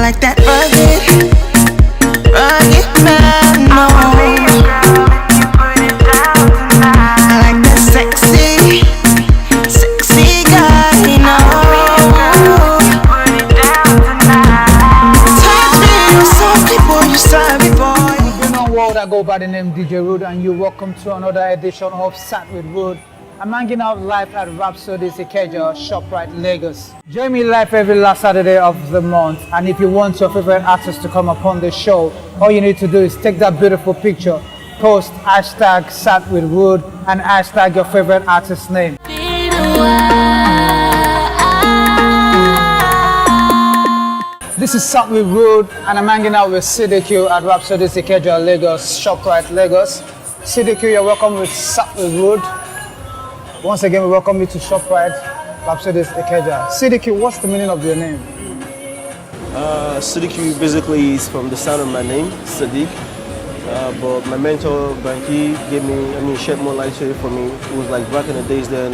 like that rugged, rugged man, no. I like that sexy, sexy guy, no. Touch me softly, boy, you sorry, boy. You know what, I go by the name DJ Ruud, and you're welcome to another edition of Sat with Ruud. I'm hanging out live at Rhapsody's Ikeja, ShopRite, Lagos. Join me live every last Saturday of the month, and if you want your favorite artist to come upon the show, all you need to do is take that beautiful picture, post hashtag Sat with Ruud, and hashtag your favorite artist's name. This is Sat with Ruud, and I'm hanging out with CDQ at Rhapsody's Ikeja, Lagos, ShopRite, Lagos. CDQ, you're welcome with Sat with Ruud. Once again, we welcome you to ShopRite, Rhapsody's Ikeja. CDQ, what's the meaning of your name? CDQ basically is from the sound of my name, Sadiq. But my mentor, Banky, shed more light to it for me. It was like back in the days then,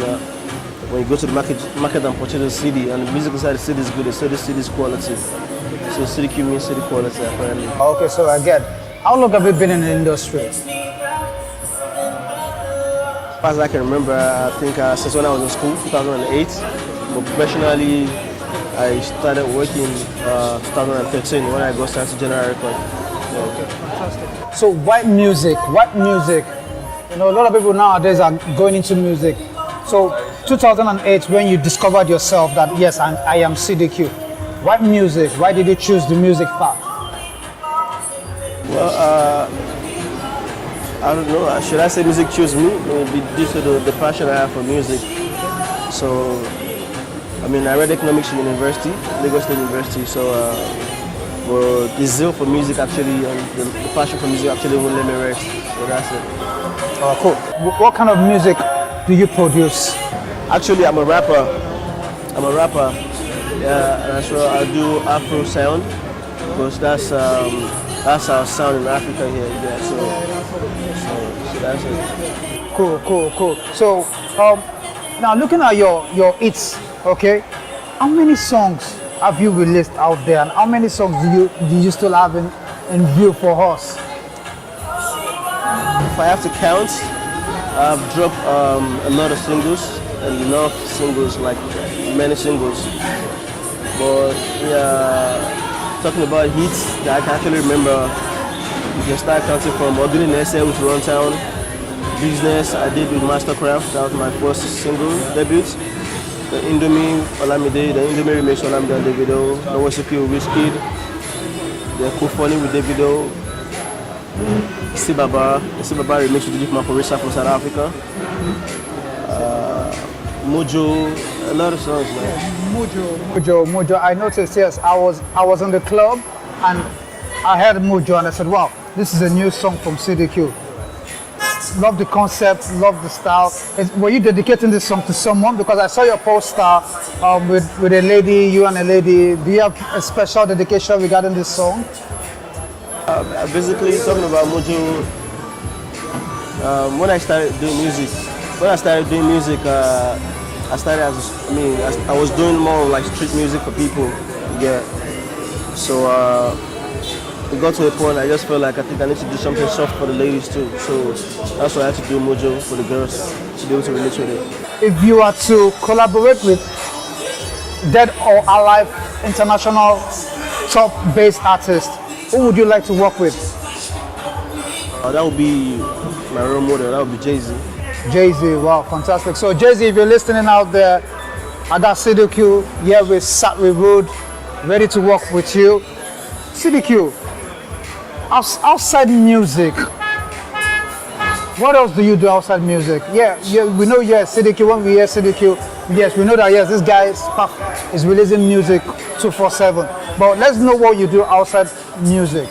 when you go to the market and purchase a CD, and the music inside the CD is good, they say the CD is quality. So CDQ means CD quality, apparently. Okay, so I get. How long have you been in the industry? As I can remember, I think since when I was in school, 2008. But professionally, I started working 2013 when I got signed to General Record. Okay, fantastic. So white music? You know, a lot of people nowadays are going into music. So 2008, when you discovered yourself that yes, I am CDQ. White music, why did you choose the music path? Well, I don't know. Should I say music chose me? Maybe due to the passion I have for music. So, I mean, I read economics in university, Lagos State University. So, well, the zeal for music actually, and the passion for music actually won't let me rest. So that's it. Oh, cool. What kind of music do you produce? Actually, I'm a rapper. Yeah, and so I do Afro sound because that's our sound in Africa here. Yeah, so that's it. Cool. So now looking at your hits, okay, how many songs have you released out there, and how many songs do you still have in view for us? If I have to count, I've dropped a lot of singles, enough singles, like many singles. But yeah, talking about hits that I can actually remember, you can start counting from Ogini Nese with Runtown, Business I did with Mastercraft, that was my first single debut. The Indomie Olamide, the Indomie remix Olamide and Davido, No Recipe with Wizkid, the Kufoni with Davido, Sibaba, the Sibaba remix with Dick Maporisa from South Africa, Mojo, a lot of songs, man. Mojo. I noticed, yes, I was in the club and I heard Mojo and I said, wow, this is a new song from CDQ. Love the concept, love the style. Were you dedicating this song to someone? Because I saw your poster with a lady, you and a lady. Do you have a special dedication regarding this song? Basically, talking about Mojo, when I started doing music, I was doing more like street music for people. Yeah. So it got to a point I just felt like I think I need to do something soft for the ladies too. So that's why I had to do Mojo for the girls to be able to relate with it. If you are to collaborate with dead or alive international top-based artists, who would you like to work with? That would be my role model. That would be Jay-Z. Jay-Z, wow, fantastic. So Jay-Z, if you're listening out there, I got CDQ here with Sat with Ruud, ready to work with you. CDQ, outside music, what else do you do outside music? Yeah, we know, yes, CDQ, when we hear CDQ, yes, we know that, yes, this guy is releasing music 247. But let's know what you do outside music.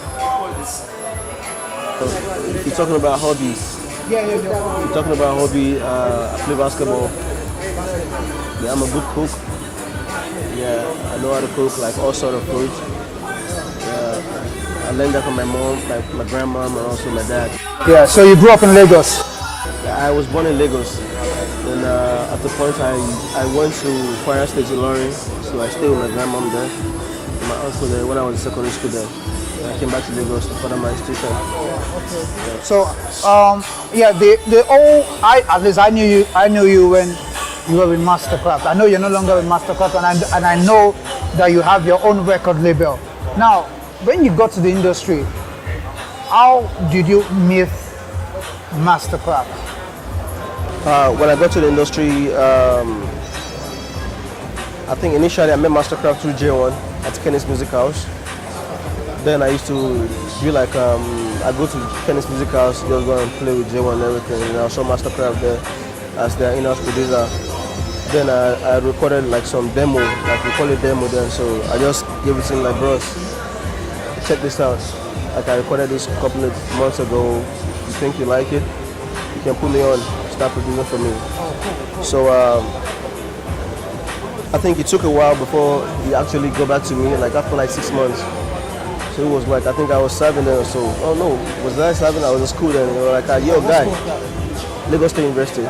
You're talking about hobbies. Yeah. You're talking about hobby, I play basketball. Yeah, I'm a good cook. Yeah, I know how to cook, like all sort of food. Yeah, I learned that from my mom, like my grandma, and also my dad. Yeah, so you grew up in Lagos? Yeah, I was born in Lagos. Then at the point I went to Kwara State in Lorry, so I stayed with my grandmom there. my uncle there when I was in secondary school there. I came back to Lagos to further my education. So, yeah, the all at least I knew you when you were with Mastercraft. I know you're no longer with Mastercraft, and I know that you have your own record label. Now, when you got to the industry, how did you meet Mastercraft? When I got to the industry, I think initially I met Mastercraft through J1 at Kenny's Music House. Then I used to be like, I go to Kenny's Music House, just go and play with J1 and everything. And I saw Mastercraft there as their in-house producer. Then I recorded like some demo, like we call it demo then. So I just gave it to him like, bros, check this out. Like I recorded this a couple of months ago. You think you like it? You can put me on, start producing for me. So I think it took a while before he actually got back to me, like after like 6 months. So it was like, I think I was serving then or so. Oh no, was I serving? I was in school then. They were like, yo guy, Lagos State University.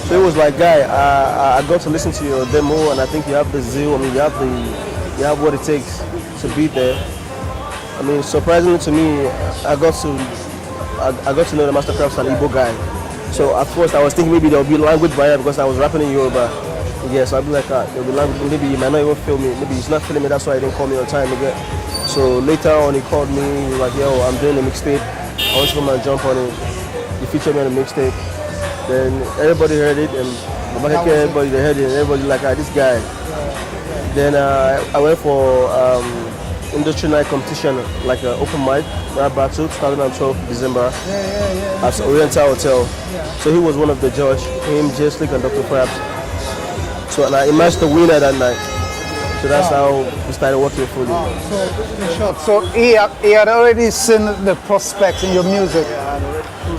So it was like, guy, I got to listen to your demo and I think you have the zeal, I mean, you have what it takes to be there. I mean, surprisingly to me, I got to know the Mastercraft's an Igbo guy. So at first I was thinking maybe there would be language barrier because I was rapping in Yoruba. Yeah, so I'd be like, there'll be language, maybe he might not even feel me, maybe he's not feeling me, that's why he didn't call me on time again. So later on he called me, he was like, yo, I'm doing a mixtape, I want you to come and jump on it. He featured me on the mixtape. Then everybody heard it, and everybody they heard it, and everybody like, this guy. Then I went for industry night competition, like an open mic, rap battle, 2012 December, at Oriental Hotel. So he was one of the judge, him, Jay Slick, and Dr. Fraps. So and I emerged the winner that night. So that's how we started working fully. So he had already seen the prospects in your music.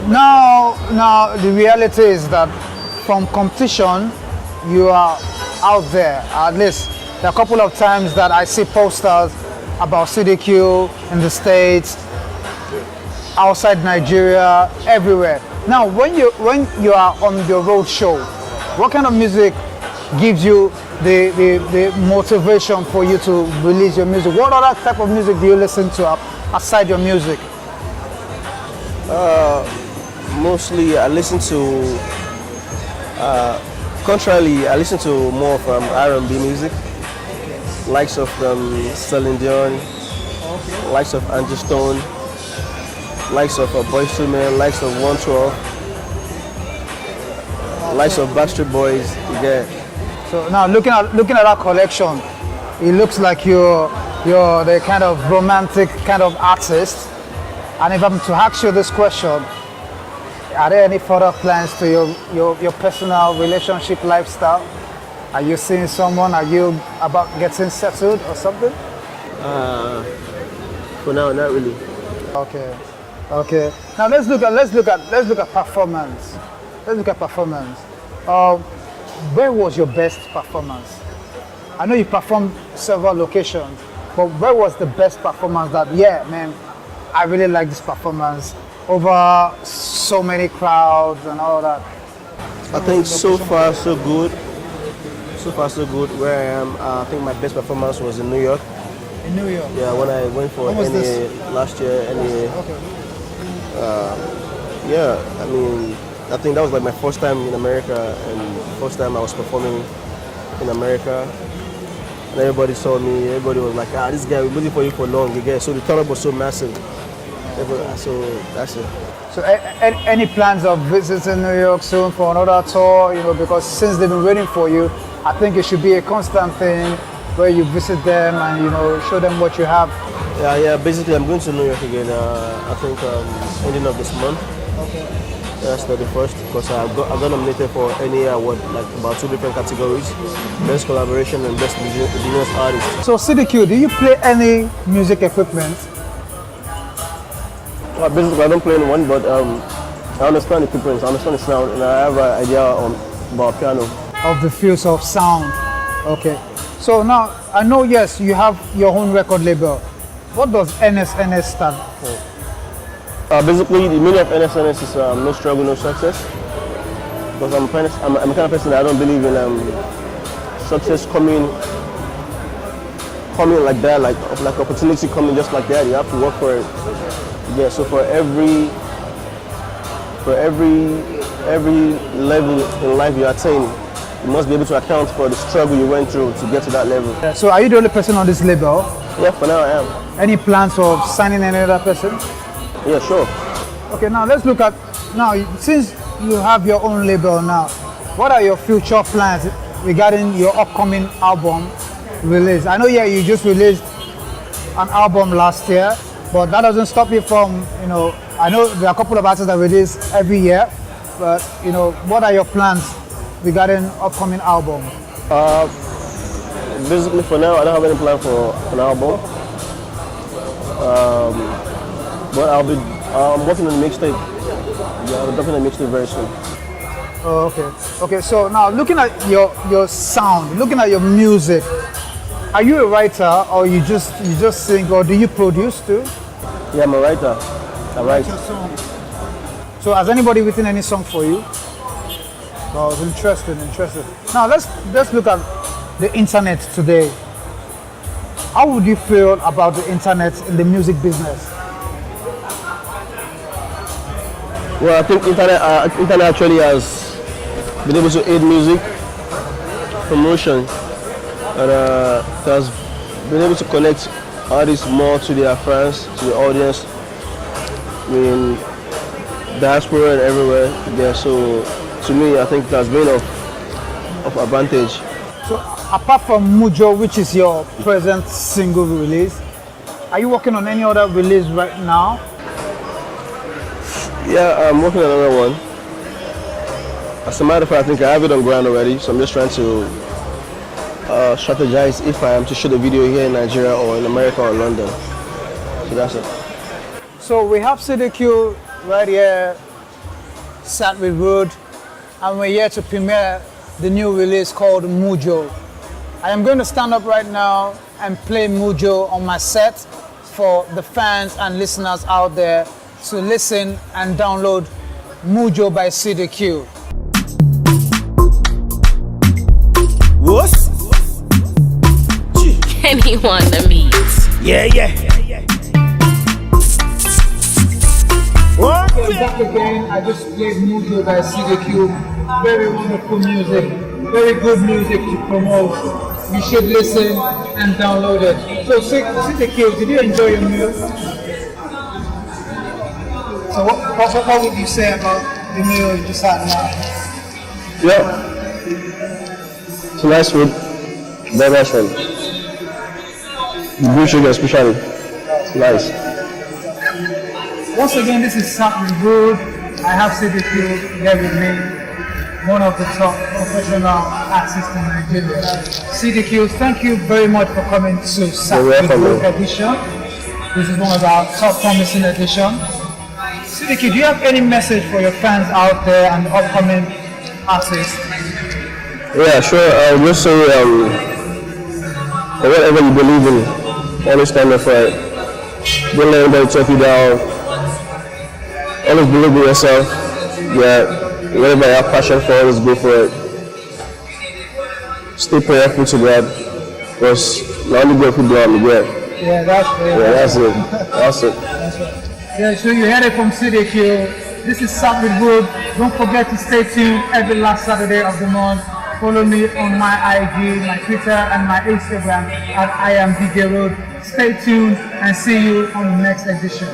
Now the reality is that from competition, you are out there. At least there are a couple of times that I see posters about CDQ in the States, outside Nigeria, everywhere. Now, when you are on the road show, what kind of music gives you the motivation for you to release your music? What other type of music do you listen to aside your music? Mostly I listen to, contrarily, I listen to more of R&B music, likes of Celine Dion, likes of Angie Stone, likes of Boyz II Men, likes of 112, likes of Backstreet Boys. You get. So now looking at that collection, it looks like you're the kind of romantic kind of artist. And if I'm to ask you this question, are there any further plans to your personal relationship lifestyle? Are you seeing someone? Are you about getting settled or something? For now, not really. Okay. Now let's look at performance. Let's look at performance. Where was your best performance? I know you performed several locations, but where was the best performance that, yeah, man, I really like this performance over so many crowds and all that? I think so far so good. So far so good. Where I am, I think my best performance was in New York. In New York? Yeah, when I went for NEA last year. NEA. Okay. Yeah, I mean, I think that was like my first time in America and first time I was performing in America. And everybody saw me, everybody was like, this guy, we're looking for you for long, you get. So the turn-up was so massive. So that's it. So any plans of visiting New York soon for another tour? You know, because since they've been waiting for you, I think it should be a constant thing where you visit them and, you know, show them what you have. Yeah. Basically, I'm going to New York again. I think ending of this month. Okay. That's 31st because I got nominated for NEA award, like about 2 different categories: best collaboration and best indigenous artist. So CDQ, do you play any music equipment? Basically, I don't play any one, but I understand the equipment, I understand the sound, and I have an idea about piano. Of the fields of sound. Okay. So now, I know, yes, you have your own record label. What does NSNS stand for? Basically, the meaning of NSNS is no struggle, no success. Because I'm a kind of person that I don't believe in success coming coming like that, like opportunity coming just like that. You have to work for it. Yeah. So for every level in life you attain, you must be able to account for the struggle you went through to get to that level. So are you the only person on this label? Yeah, for now I am. Any plans of signing any other person? Yeah, sure. Okay, now let's look at, now since you have your own label now, what are your future plans regarding your upcoming album release? I know, yeah, you just released an album last year, but that doesn't stop you from, you know, I know there are a couple of artists that release every year, but, you know, what are your plans regarding upcoming album? Basically, for now, I don't have any plan for an album. But I'm working on a mixtape. Yeah, I'm dropping a mixtape very soon. Oh, okay. Okay, so now looking at your sound, looking at your music, are you a writer or you just sing, or do you produce too? Yeah, I'm a writer. I write. So has anybody written any song for you? Oh, it's interesting. Now let's look at the internet today. How would you feel about the internet in the music business? Well, I think internet actually has been able to aid music promotion, and it has been able to connect artists more to their fans, to the audience, in diaspora and everywhere. Yeah, so to me, I think it has been of advantage. So apart from Mujo, which is your present single release, are you working on any other release right now? Yeah, I'm working on another one. As a matter of fact, I think I have it on ground already, so I'm just trying to strategize if I am to shoot a video here in Nigeria or in America or London. So that's it. So we have CDQ right here, sat with Ruud, and we're here to premiere the new release called Mujo. I am going to stand up right now and play Mujo on my set for the fans and listeners out there to listen and download Mujo by CDQ. What? Anyone the meet. Yeah. What? So back again, I just played Mujo by CDQ. Very wonderful music, very good music to promote. You should listen and download it. So CDQ, did you enjoy your meal? So what would you say about the meal you just had now? Yeah. It's a nice food. Very nice one. Blue sugar especially. It's nice. Once again, this is Sat with Ruud. I have CDQ here with me, one of the top professional artists in Nigeria. CDQ, thank you very much for coming to Sat with Ruud edition. This is one of our top promising editions. CDQ, do you have any message for your fans out there and upcoming artists? Yeah, sure. I'll just say, whatever you believe in, always stand up for it. Don't let anybody talk you down. Always believe in yourself. Yeah, whatever you have passion for, always go for it. Stay prayerful to God, because not only God can do it, God. Yeah, that's it. Yeah, that's it. That's it. That's right. Yeah, so you heard it from CDQ. This is Sat with Ruud. Don't forget to stay tuned every last Saturday of the month. Follow me on my IG, my Twitter, and my Instagram at I am DJ Ruud. Stay tuned and see you on the next edition.